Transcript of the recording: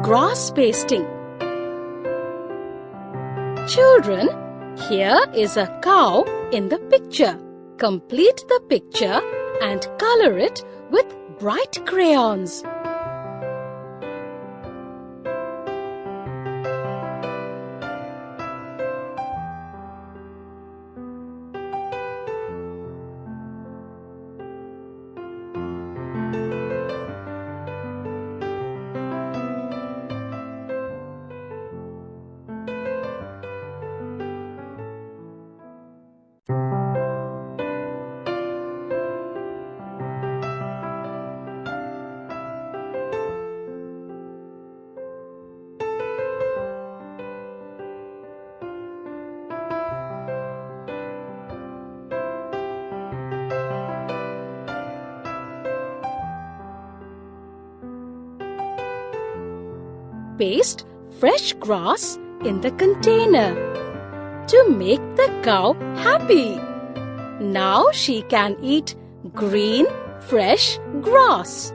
grass pasting. Children, here is a cow in the picture. Complete the picture and color it with bright crayons. Paste fresh grass in the container to make the cow happy. Now she can eat green, fresh grass.